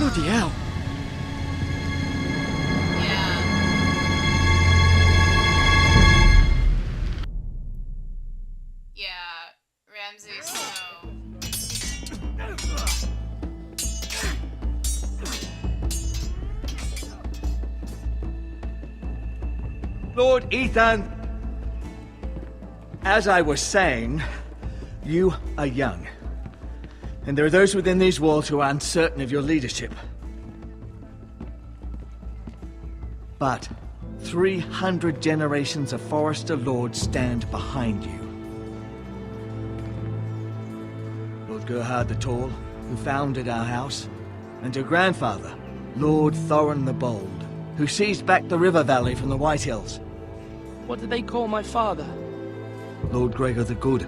Bloody hell. Yeah, Ramsay Snow. Lord Ethan, as I was saying, you are young. And there are those within these walls who are uncertain of your leadership. But 300 generations of Forester Lords stand behind you. Lord Gerhard the Tall, who founded our house, and your grandfather, Lord Thorin the Bold, who seized back the river valley from the White Hills. What did they call my father? Lord Gregor the Good.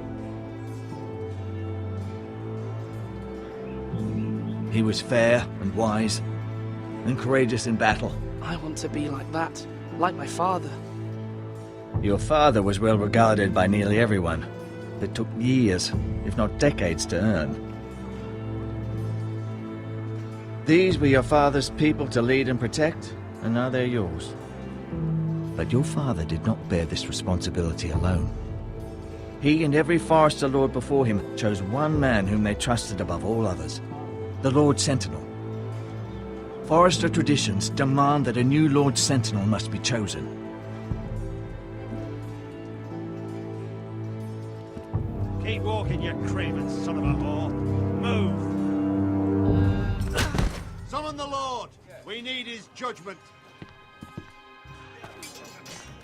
He was fair and wise, and courageous in battle. I want to be like that, like my father. Your father was well regarded by nearly everyone. It took years, if not decades, to earn. These were your father's people to lead and protect, and now they're yours. But your father did not bear this responsibility alone. He and every Forester Lord before him chose one man whom they trusted above all others, the Lord Sentinel. Forester traditions demand that a new Lord Sentinel must be chosen. Keep walking, you craven son of a whore. Move! Summon the Lord! We need his judgment.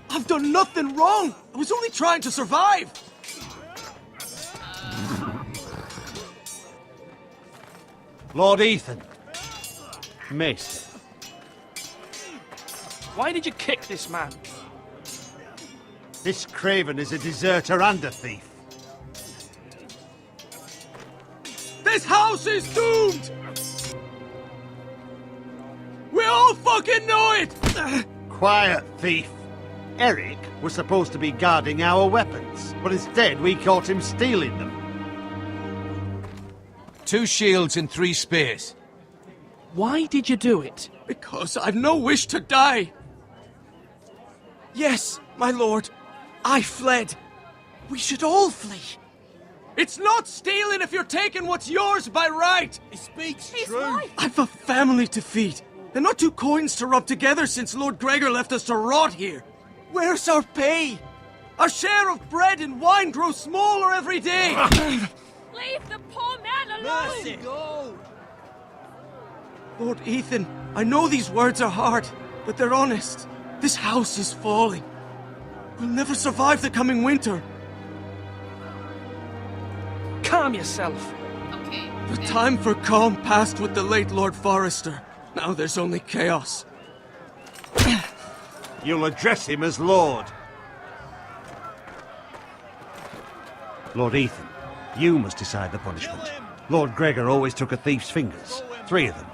I've done nothing wrong! I was only trying to survive! Lord Ethan. Maester. Why did you kick this man? This craven is a deserter and a thief. This house is doomed! We all fucking know it! Quiet, thief. Eric was supposed to be guarding our weapons, but instead we caught him stealing them. 2 shields and 3 spears. Why did you do it? Because I've no wish to die. Yes, my lord. I fled. We should all flee. It's not stealing if you're taking what's yours by right. He speaks true. Right. I've a family to feed, and not 2 coins to rub together since Lord Gregor left us to rot here. Where's our pay? Our share of bread and wine grows smaller every day. Leave the poor man alone! Mercy, go! Lord Ethan, I know these words are hard, but they're honest. This house is falling. We'll never survive the coming winter. Calm yourself. Okay. The time for calm passed with the late Lord Forester. Now there's only chaos. You'll address him as Lord. Lord Ethan, you must decide the punishment. Lord Gregor always took a thief's fingers. 3 of them.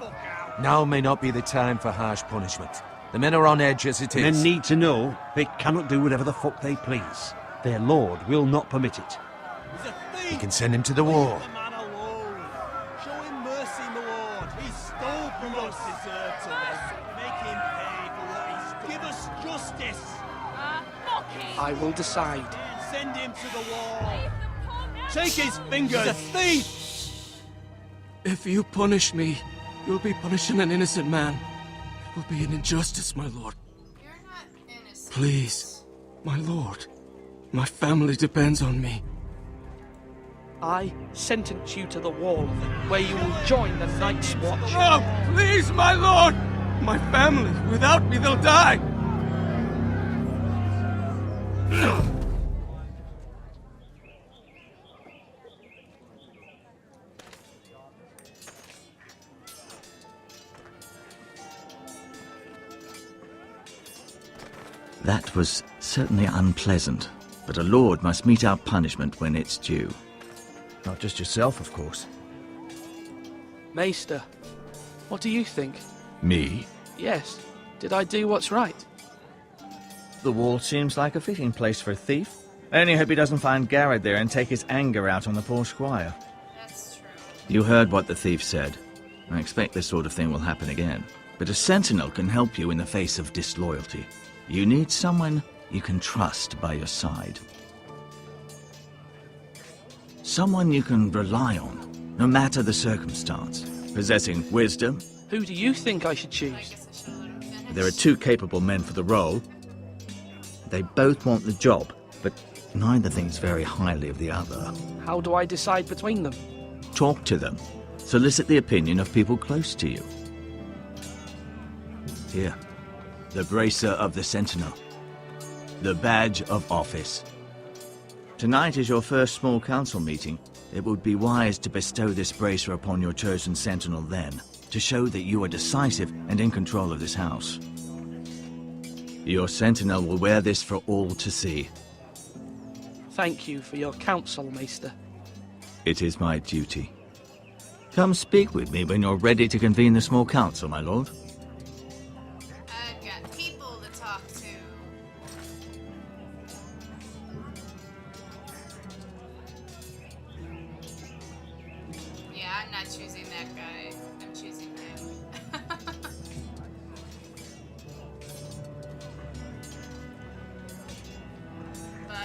Now may not be the time for harsh punishment. The men are on edge as it is. Men need to know they cannot do whatever the fuck they please. Their lord will not permit it. You can send him to the war. Leave the man alone. Show him mercy, my lord. He stole from us. Make him pay for what he stole. Give us justice. Mocking! I will decide. Send him to the wall. Leave the poor man Take his alone. fingers. He's a thief. If you punish me, you'll be punishing an innocent man. It will be an injustice, my lord. You're not innocent. Please, my lord. My family depends on me. I sentence you to the wall, where you will join the Night's Watch. Oh, please, my lord! My family, without me, they'll die! That was certainly unpleasant, but a lord must mete out punishment when it's due. Not just yourself, of course. Maester, what do you think? Me? Yes. Did I do what's right? The wall seems like a fitting place for a thief. I only hope he doesn't find Garrett there and take his anger out on the poor squire. That's true. You heard what the thief said. I expect this sort of thing will happen again. But a sentinel can help you in the face of disloyalty. You need someone you can trust by your side. Someone you can rely on, no matter the circumstance. Possessing wisdom. Who do you think I should I choose? guess I should let him finish. There are two capable men for the role. They both want the job, but neither thinks very highly of the other. How do I decide between them? Talk to them. Solicit the opinion of people close to you. Here, the bracer of the Sentinel. The badge of office. Tonight is your first small council meeting. It would be wise to bestow this bracer upon your chosen Sentinel then, to show that you are decisive and in control of this house. Your Sentinel will wear this for all to see. Thank you for your counsel, Maester. It is my duty. Come speak with me when you're ready to convene the small council, my lord. I've got people to talk to. Yeah, I'm not choosing that guy. I'm choosing him. But,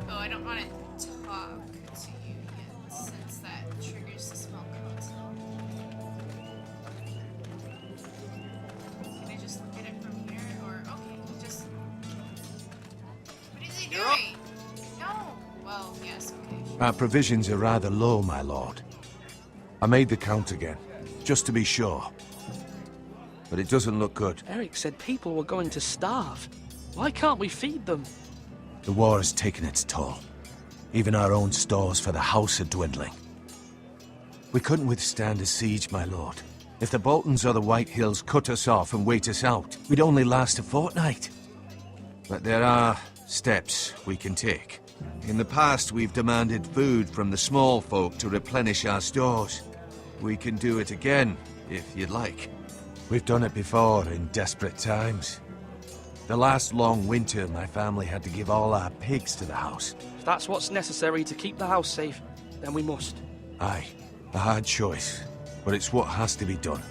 oh, I don't want to talk to you yet, since that triggers the small council. Can I just look at it from here, or okay, just. What is he doing? No. Well, yes. Okay. Our provisions are rather low, my lord. I made the count again, just to be sure. But it doesn't look good. Eric said people were going to starve. Why can't we feed them? The war has taken its toll. Even our own stores for the house are dwindling. We couldn't withstand a siege, my lord. If the Boltons or the White Hills cut us off and wait us out, we'd only last a fortnight. But there are steps we can take. In the past, we've demanded food from the small folk to replenish our stores. We can do it again, if you'd like. We've done it before in desperate times. The last long winter, my family had to give all our pigs to the house. If that's what's necessary to keep the house safe, then we must. Aye, a hard choice, but it's what has to be done.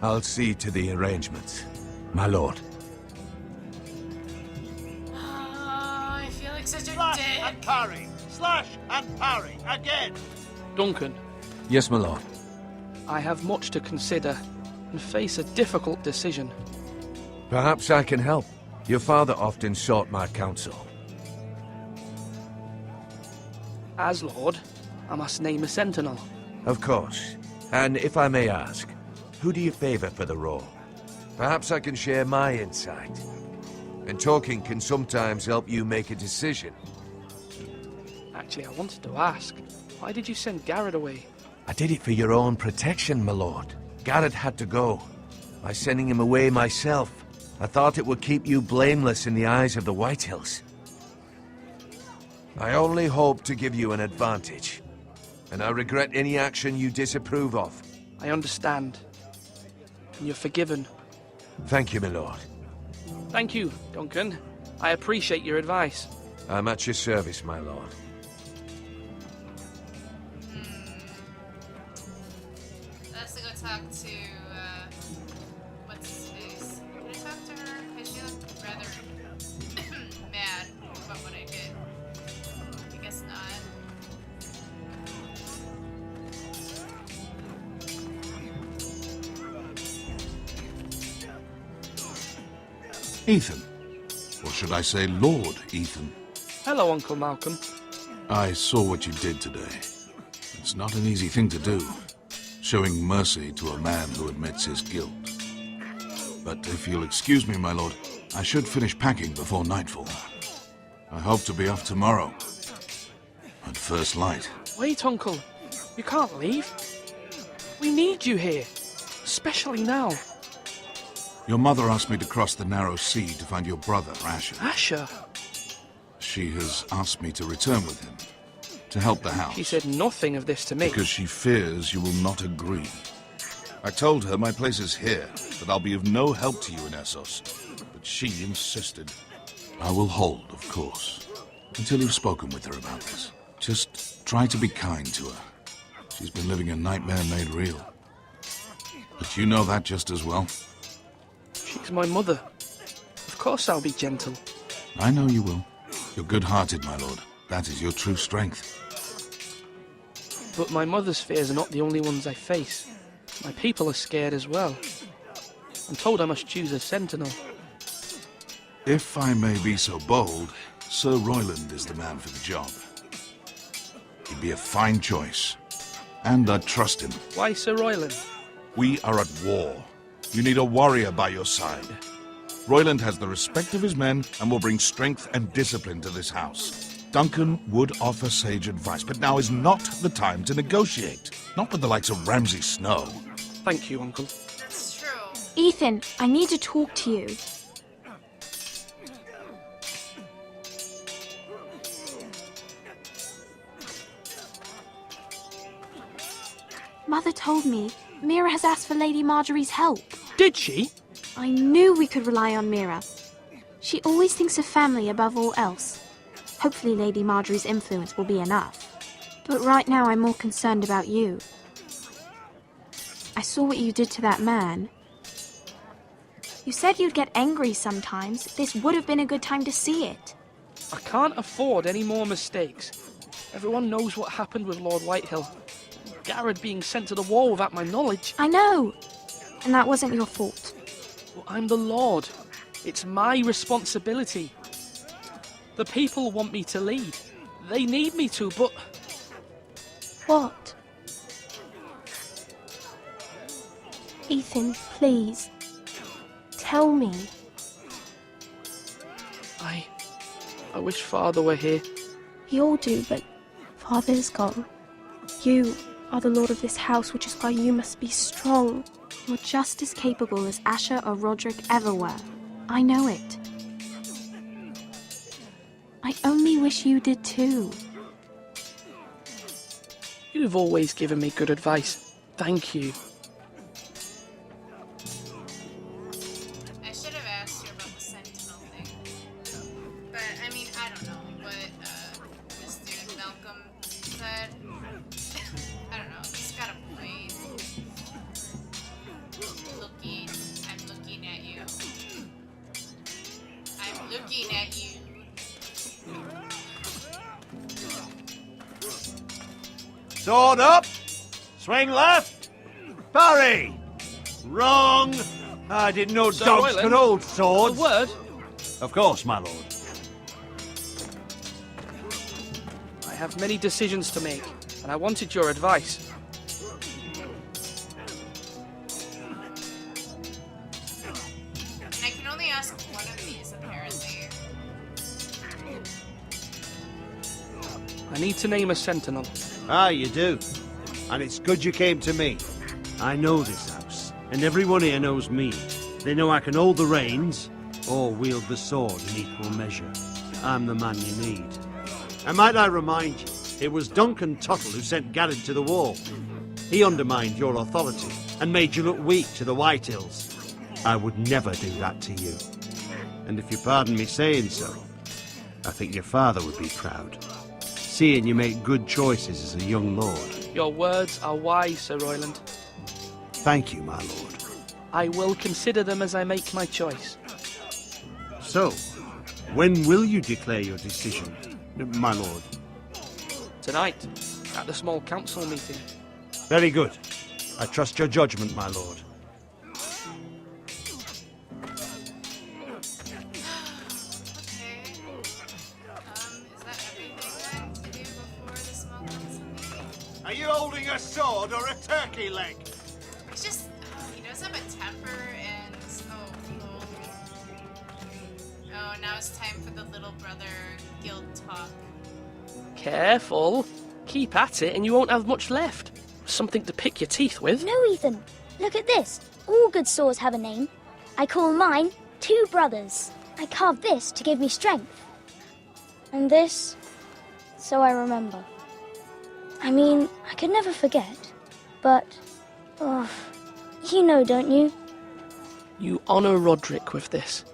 I'll see to the arrangements, my lord. Oh, I feel like such a Slash dick. and parry! Slash and parry! Again! Duncan, Yes, my lord. I have much to consider and face a difficult decision. Perhaps I can help. Your father often sought my counsel. As Lord, I must name a sentinel. Of course. And if I may ask, who do you favor for the role? Perhaps I can share my insight. And talking can sometimes help you make a decision. Actually, I wanted to ask, why did you send Garrett away? I did it for your own protection, my lord. Garrett had to go. By sending him away myself, I thought it would keep you blameless in the eyes of the White Hills. I only hope to give you an advantage, and I regret any action you disapprove of. I understand. And you're forgiven. Thank you, my lord. Thank you, Duncan. I appreciate your advice. I'm at your service, my lord. Let's go talk to, what's his face? Can I talk to her? Because she looked rather mad about what I did. I guess not. Ethan. Or should I say Lord Ethan? Hello, Uncle Malcolm. I saw what you did today. It's not an easy thing to do, showing mercy to a man who admits his guilt. But if you'll excuse me, my lord, I should finish packing before nightfall. I hope to be off tomorrow, at first light. Wait, Uncle. You can't leave. We need you here. Especially now. Your mother asked me to cross the narrow sea to find your brother, Asher. Asher. She has asked me to return with him, to help the house. She said nothing of this to me. Because she fears you will not agree. I told her my place is here, that I'll be of no help to you in Essos. But she insisted. I will hold, of course, until you've spoken with her about this. Just try to be kind to her. She's been living a nightmare made real. But you know that just as well. She's my mother. Of course I'll be gentle. I know you will. You're good-hearted, my lord. That is your true strength. But my mother's fears are not the only ones I face. My people are scared as well. I'm told I must choose a sentinel. If I may be so bold, Sir Royland is the man for the job. He'd be a fine choice. And I'd trust him. Why Sir Royland? We are at war. You need a warrior by your side. Royland has the respect of his men and will bring strength and discipline to this house. Duncan would offer sage advice, but now is not the time to negotiate. Not with the likes of Ramsay Snow. Thank you, Uncle. That's true. Ethan, I need to talk to you. Mother told me Mira has asked for Lady Marjorie's help. Did she? I knew we could rely on Mira. She always thinks of family above all else. Hopefully Lady Marjorie's influence will be enough. But right now I'm more concerned about you. I saw what you did to that man. You said you'd get angry sometimes. This would have been a good time to see it. I can't afford any more mistakes. Everyone knows what happened with Lord Whitehill. Garrett being sent to the wall without my knowledge. I know. And that wasn't your fault. Well, I'm the Lord. It's my responsibility. The people want me to lead. They need me to, but... What? Ethan, please. Tell me. I wish Father were here. We all do, but Father's gone. You are the lord of this house, which is why you must be strong. You're just as capable as Asher or Roderick ever were. I know it. I only wish you did too. You've always given me good advice. Thank you. I should have asked you about the Sentinel thing. But, I mean, I don't know what this dude Malcolm said. I don't know, he's got a point. I'm looking at you. I'm looking at you. Sword up! Swing left! Parry! Wrong! I didn't know Sir dogs Royland, could hold A swords. word? Of course, my lord. I have many decisions to make, and I wanted your advice. And I can only ask one of these, apparently. I need to name a sentinel. Ah, you do. And it's good you came to me. I know this house, and everyone here knows me. They know I can hold the reins, or wield the sword in equal measure. I'm the man you need. And might I remind you, it was Duncan Tuttle who sent Garrett to the wall. He undermined your authority, and made you look weak to the Whitehills. I would never do that to you. And if you pardon me saying so, I think your father would be proud. Seeing you make good choices as a young lord. Your words are wise, Sir Royland. Thank you, my lord. I will consider them as I make my choice. So, when will you declare your decision, my lord? Tonight, at the small council meeting. Very good. I trust your judgment, my lord. Okay. Is that everything then to do before the small council meeting? Are you holding a sword or a turkey leg? It's just, he does have a temper and, oh, now it's time for the little brother guild talk. Careful. Keep at it and you won't have much left. Something to pick your teeth with. No, Ethan. Look at this. All good swords have a name. I call mine Two Brothers. I carved this to give me strength. And this, so I remember. I mean, I could never forget. But, You know, don't you? You honor Roderick with this.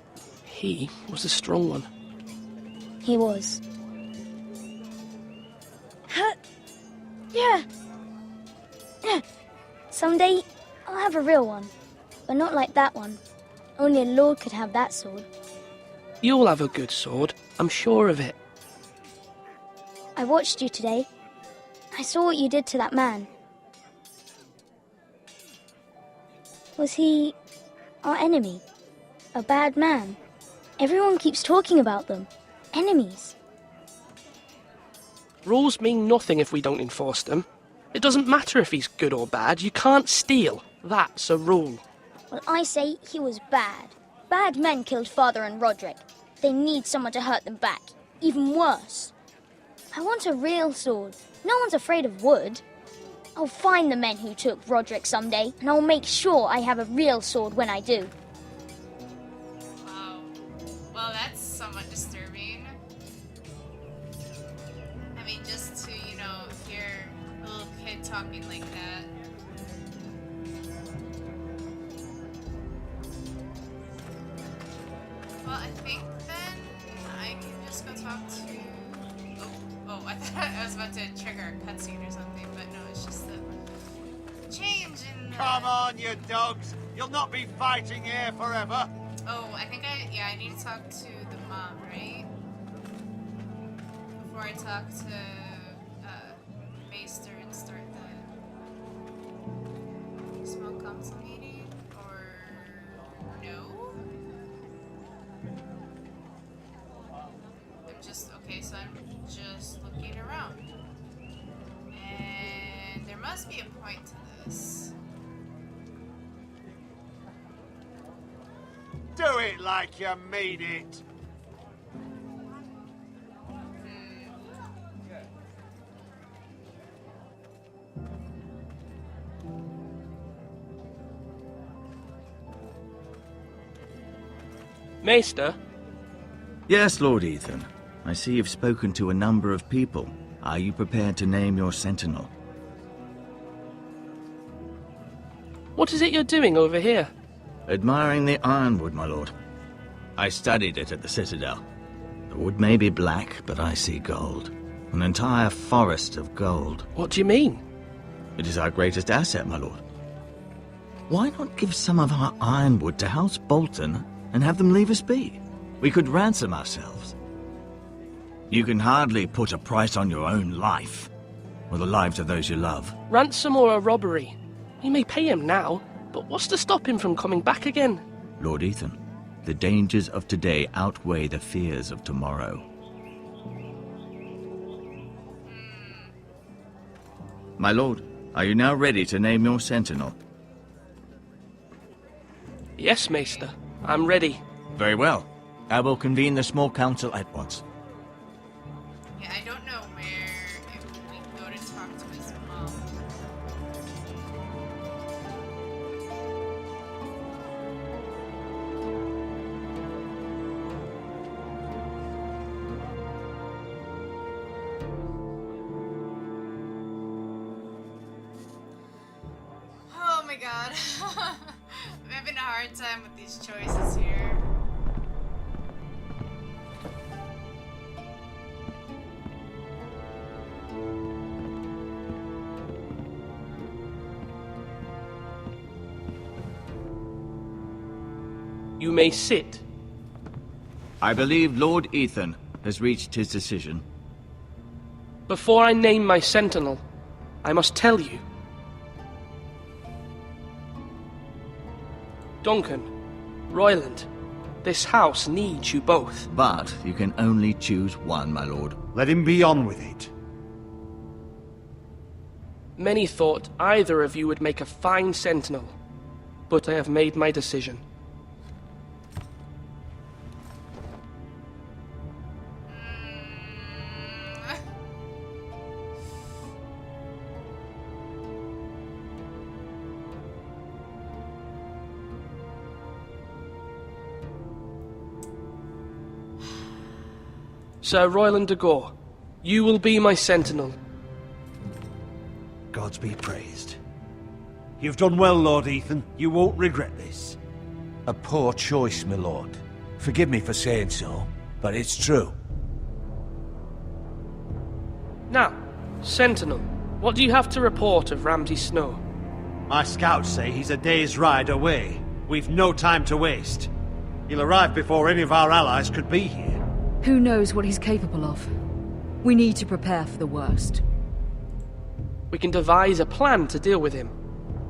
He was a strong one. He was. Yeah. Someday, I'll have a real one. But not like that one. Only a lord could have that sword. You'll have a good sword, I'm sure of it. I watched you today. I saw what you did to that man. Was he our enemy? A bad man? Everyone keeps talking about them. Enemies. Rules mean nothing if we don't enforce them. It doesn't matter if he's good or bad, you can't steal. That's a rule. Well, I say he was bad. Bad men killed Father and Roderick. They need someone to hurt them back. Even worse. I want a real sword. No one's afraid of wood. I'll find the men who took Roderick someday, and I'll make sure I have a real sword when I do. Wow. Well, that's somewhat disturbing. I mean, just to, you know, hear a little kid talking like that. Well, I think then I can just go talk to... Oh, I thought I was about to trigger a cutscene or something, but no, it's just the change in the... Come on, you dogs! You'll not be fighting here forever! Oh, I think I need to talk to the mom, right? Before I talk to Maester and start the small council meeting, or no? So I'm just looking around. And there must be a point to this. Do it like you mean it! Maester? Yes, Lord Ethan. I see you've spoken to a number of people. Are you prepared to name your sentinel? What is it you're doing over here? Admiring the ironwood, my lord. I studied it at the Citadel. The wood may be black, but I see gold. An entire forest of gold. What do you mean? It is our greatest asset, my lord. Why not give some of our ironwood to House Bolton and have them leave us be? We could ransom ourselves. You can hardly put a price on your own life, or the lives of those you love. Ransom or a robbery? You may pay him now, but what's to stop him from coming back again? Lord Ethan, the dangers of today outweigh the fears of tomorrow. My lord, are you now ready to name your sentinel? Yes, Maester. I'm ready. Very well. I will convene the small council at once. Yeah, I don't know where if we can go to talk to his mom. Oh my god. I'm having a hard time with these choices here. You may sit. I believe Lord Ethan has reached his decision. Before I name my sentinel, I must tell you. Duncan, Royland, this house needs you both. But you can only choose one, my lord. Let him be on with it. Many thought either of you would make a fine sentinel, but I have made my decision. Sir Royland de Gore, you will be my sentinel. Gods be praised. You've done well, Lord Ethan. You won't regret this. A poor choice, my lord. Forgive me for saying so, but it's true. Now, Sentinel, what do you have to report of Ramsay Snow? My scouts say he's a day's ride away. We've no time to waste. He'll arrive before any of our allies could be here. Who knows what he's capable of? We need to prepare for the worst. We can devise a plan to deal with him.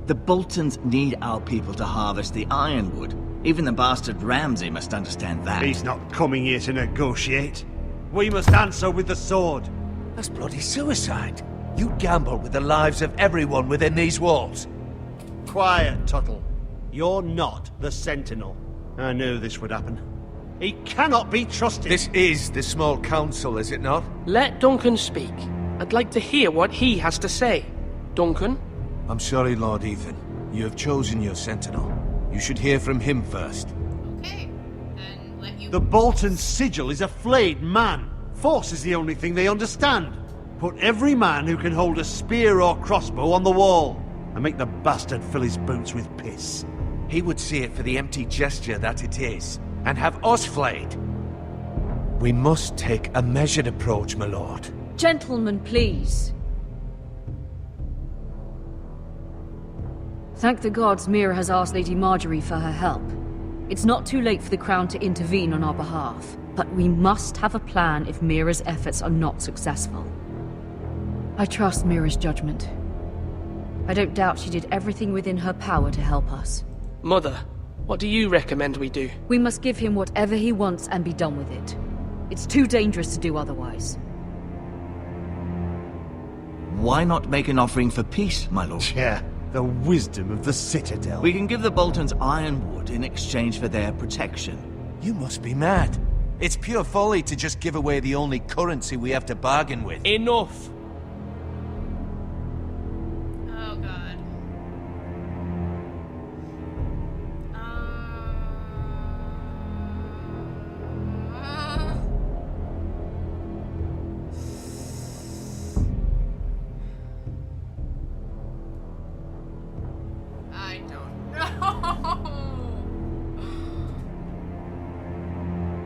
The Boltons need our people to harvest the ironwood. Even the bastard Ramsay must understand that. He's not coming here to negotiate. We must answer with the sword. That's bloody suicide. You gamble with the lives of everyone within these walls. Quiet, Tuttle. You're not the Sentinel. I knew this would happen. He cannot be trusted. This is the small council, is it not? Let Duncan speak. I'd like to hear what he has to say. Duncan? I'm sorry, Lord Ethan. You have chosen your sentinel. You should hear from him first. Okay, then let you... The Bolton sigil is a flayed man. Force is the only thing they understand. Put every man who can hold a spear or crossbow on the wall, and make the bastard fill his boots with piss. He would see it for the empty gesture that it is, and have us flayed. We must take a measured approach, my lord. Gentlemen, please. Thank the gods Mira has asked Lady Marjorie for her help. It's not too late for the Crown to intervene on our behalf, but we must have a plan if Mira's efforts are not successful. I trust Mira's judgment. I don't doubt she did everything within her power to help us. Mother, what do you recommend we do? We must give him whatever he wants and be done with it. It's too dangerous to do otherwise. Why not make an offering for peace, my lord? Yeah, the wisdom of the Citadel. We can give the Boltons ironwood in exchange for their protection. You must be mad. It's pure folly to just give away the only currency we have to bargain with. Enough! Oh god. I don't know.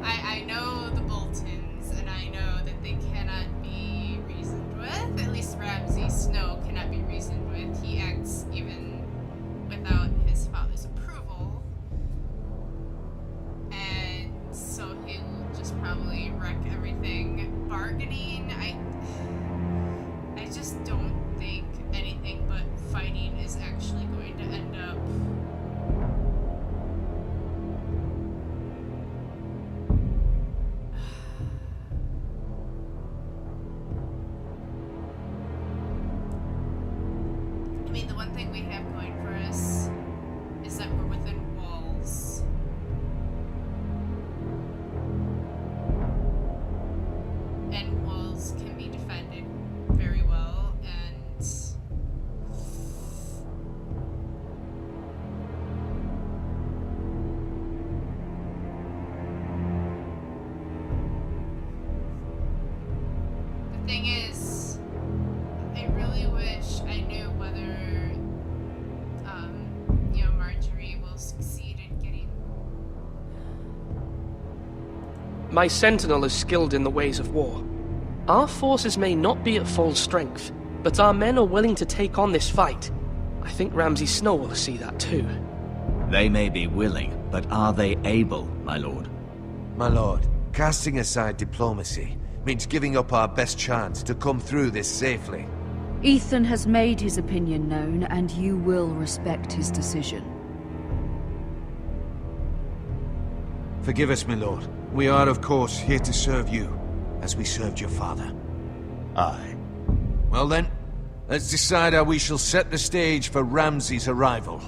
I know the Boltons, and I know that they cannot be reasoned with. At least Ramsay Snow cannot be reasoned with. He acts even without his father's approval. And so he will just probably wreck everything. Bargaining, I just don't think anything but fighting is actually going to end up I mean, the one thing we have going for us is that we're within walls. And walls can be defended very well, and the thing is, I really wish I knew whether, Marjorie will succeed in getting... My sentinel is skilled in the ways of war. Our forces may not be at full strength, but our men are willing to take on this fight. I think Ramsay Snow will see that too. They may be willing, but are they able, my lord? My lord, casting aside diplomacy means giving up our best chance to come through this safely. Ethan has made his opinion known, and you will respect his decision. Forgive us, my lord. We are, of course, here to serve you, as we served your father. Aye. Well then, let's decide how we shall set the stage for Ramsay's arrival.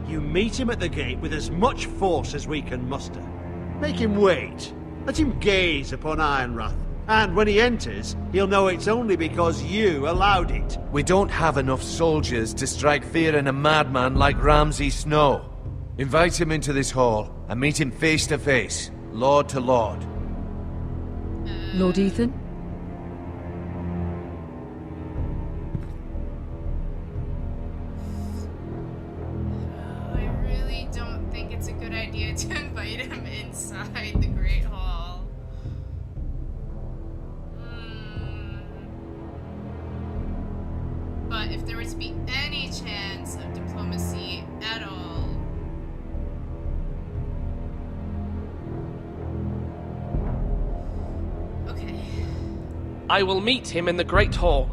You meet him at the gate with as much force as we can muster. Make him wait. Let him gaze upon Ironrath. And when he enters, he'll know it's only because you allowed it. We don't have enough soldiers to strike fear in a madman like Ramsay Snow. Invite him into this hall and meet him face to face, lord to lord. Lord Ethan? good idea to invite him inside the Great Hall. But if there were to be any chance of diplomacy at all... Okay. I will meet him in the Great Hall.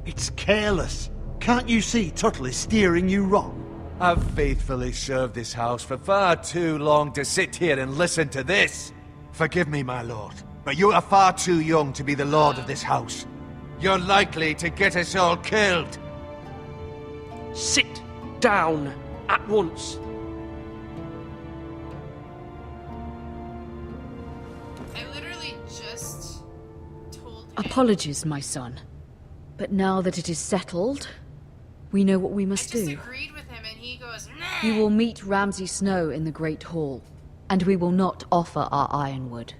It's careless. Can't you see Tuttle is steering you wrong? I've faithfully served this house for far too long to sit here and listen to this. Forgive me, my lord, but you are far too young to be the lord of this house. You're likely to get us all killed. Sit down at once. I literally just told him... Apologies, my son. But now that it is settled, we know what we must do. disagreed with him and he goes, nah. You will meet Ramsay Snow in the Great Hall, and we will not offer our ironwood.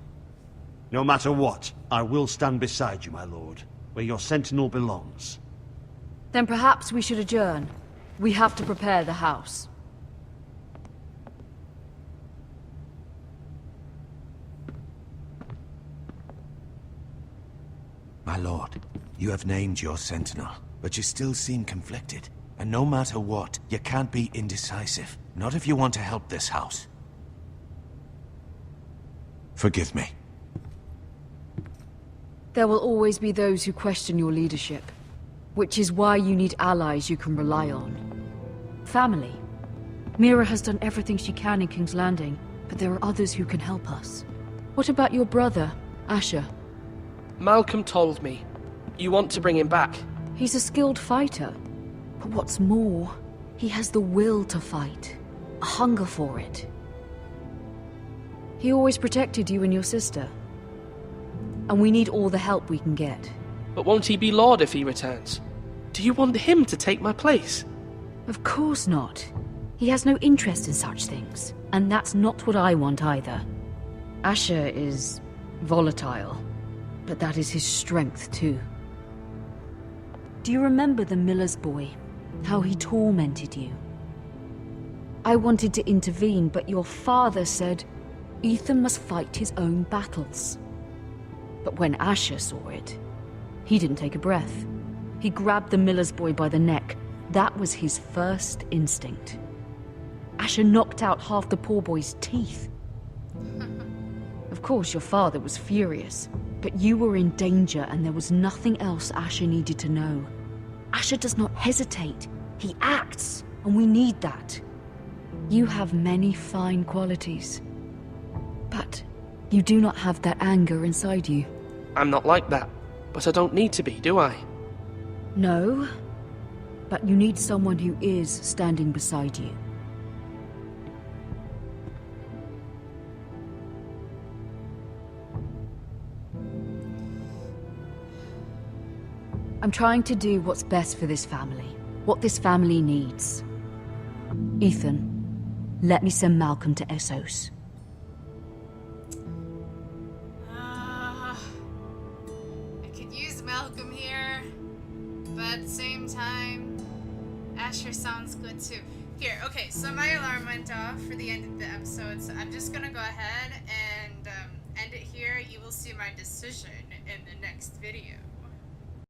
No matter what, I will stand beside you, my lord, where your sentinel belongs. Then perhaps we should adjourn. We have to prepare the house. My lord, you have named your sentinel, but you still seem conflicted. And no matter what, you can't be indecisive. Not if you want to help this house. Forgive me. There will always be those who question your leadership, which is why you need allies you can rely on. Family. Mira has done everything she can in King's Landing, but there are others who can help us. What about your brother, Asher? Malcolm told me. You want to bring him back? He's a skilled fighter. But what's more, he has the will to fight. A hunger for it. He always protected you and your sister. And we need all the help we can get. But won't he be Lord if he returns? Do you want him to take my place? Of course not. He has no interest in such things. And that's not what I want either. Asher is volatile. But that is his strength too. Do you remember the miller's boy? How he tormented you? I wanted to intervene, but your father said Ethan must fight his own battles. But when Asher saw it, he didn't take a breath. He grabbed the miller's boy by the neck. That was his first instinct. Asher knocked out half the poor boy's teeth. Of course, your father was furious, but you were in danger and there was nothing else Asher needed to know. Asher does not hesitate. He acts, and we need that. You have many fine qualities, but you do not have that anger inside you. I'm not like that, but I don't need to be, do I? No, but you need someone who is standing beside you. I'm trying to do what's best for this family, what this family needs. Ethan, let me send Malcolm to Essos. I could use Malcolm here, but at the same time, Asher sounds good too. Here, okay, so my alarm went off for the end of the episode, so I'm just gonna go ahead and end it here. You will see my decision in the next video.